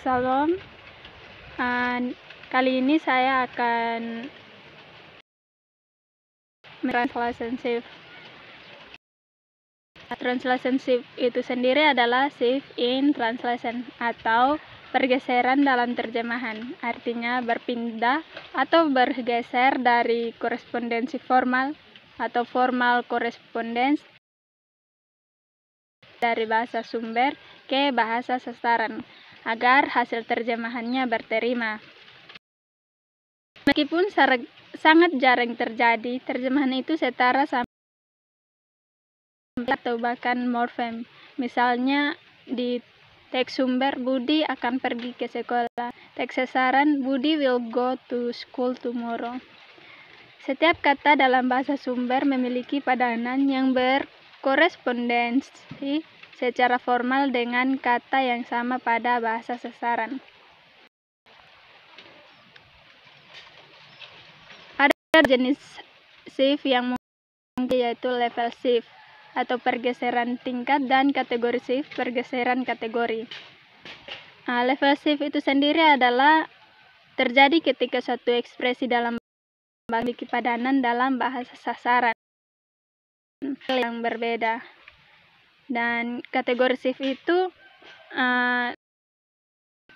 Salam. Kali ini saya akan translation shift. Translation shift itu sendiri adalah shift in translation atau pergeseran dalam terjemahan. Artinya berpindah atau bergeser dari korespondensi formal atau formal correspondence dari bahasa sumber ke bahasa sasaran agar hasil terjemahannya berterima. Meskipun sangat jarang terjadi, terjemahan itu setara sampai atau bahkan morfem. Misalnya di teks sumber, Budi akan pergi ke sekolah. Teks sasaran, Budi will go to school tomorrow. Setiap kata dalam bahasa sumber memiliki padanan yang berkorespondensi secara formal dengan kata yang sama pada bahasa sasaran. Ada jenis shift yang mungkin yaitu level shift atau pergeseran tingkat dan kategori shift pergeseran kategori. Level shift itu sendiri adalah terjadi ketika suatu ekspresi dalam memiliki padanan dalam bahasa sasaran yang berbeda. Dan kategori shift itu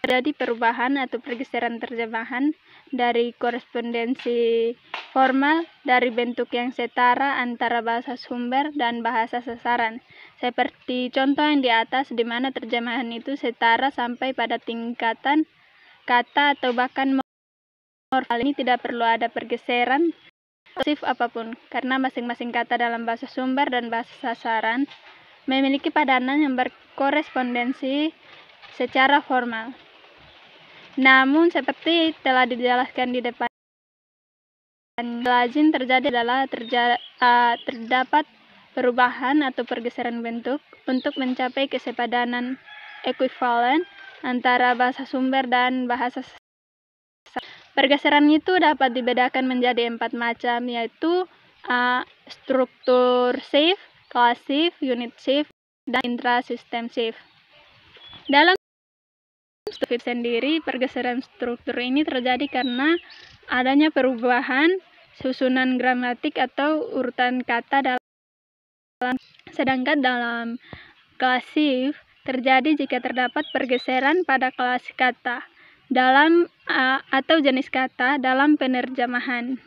terjadi perubahan atau pergeseran terjemahan dari korespondensi formal dari bentuk yang setara antara bahasa sumber dan bahasa sasaran. Seperti contoh yang di atas, di mana terjemahan itu setara sampai pada tingkatan kata atau bahkan morfal. Ini tidak perlu ada pergeseran shift apapun, karena masing-masing kata dalam bahasa sumber dan bahasa sasaran memiliki padanan yang berkorespondensi secara formal. Namun seperti telah dijelaskan di depan, lazim terjadi adalah terdapat perubahan atau pergeseran bentuk untuk mencapai kesepadanan ekuivalen antara bahasa sumber dan bahasa sasaran. Pergeseran itu dapat dibedakan menjadi 4 macam, yaitu struktur shift, kelas shift, unit shift, dan intrasystem shift. Dalam shift sendiri, pergeseran struktur ini terjadi karena adanya perubahan susunan gramatik atau urutan kata dalam, sedangkan dalam kelas shift terjadi jika terdapat pergeseran pada kelas kata dalam atau jenis kata dalam penerjemahan.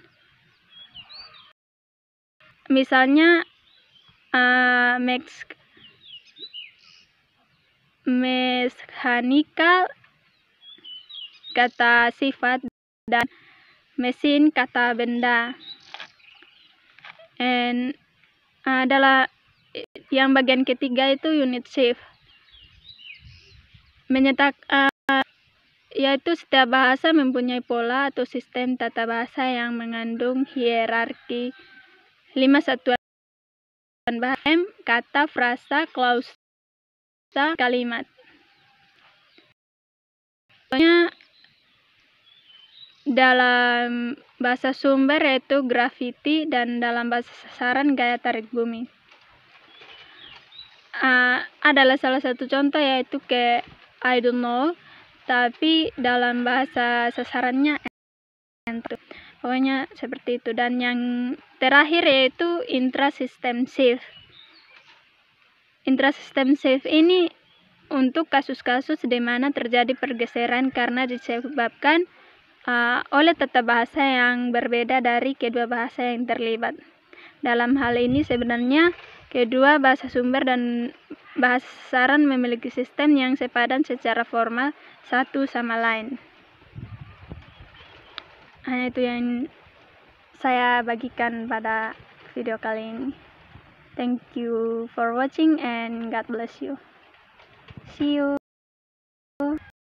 Misalnya mechanical kata sifat dan mesin kata benda. Adalah yang bagian ketiga itu unit shift. Yaitu setiap bahasa mempunyai pola atau sistem tata bahasa yang mengandung hierarki 5 satuan bahasa, kata, frasa, klausa, kalimat. Contohnya dalam bahasa sumber yaitu grafiti dan dalam bahasa sasaran gaya tarik bumi. Adalah salah satu contoh yaitu ke I don't know, tapi dalam bahasa sasarannya pokoknya seperti itu. Dan yang terakhir yaitu intrasystem shift. Intrasystem shift ini untuk kasus-kasus di mana terjadi pergeseran karena disebabkan oleh tata bahasa yang berbeda dari kedua bahasa yang terlibat. Dalam hal ini sebenarnya kedua bahasa sumber dan bahasa sasaran memiliki sistem yang sepadan secara formal satu sama lain. Hanya itu yang saya bagikan pada video kali ini. Thank you for watching and God bless you. See you.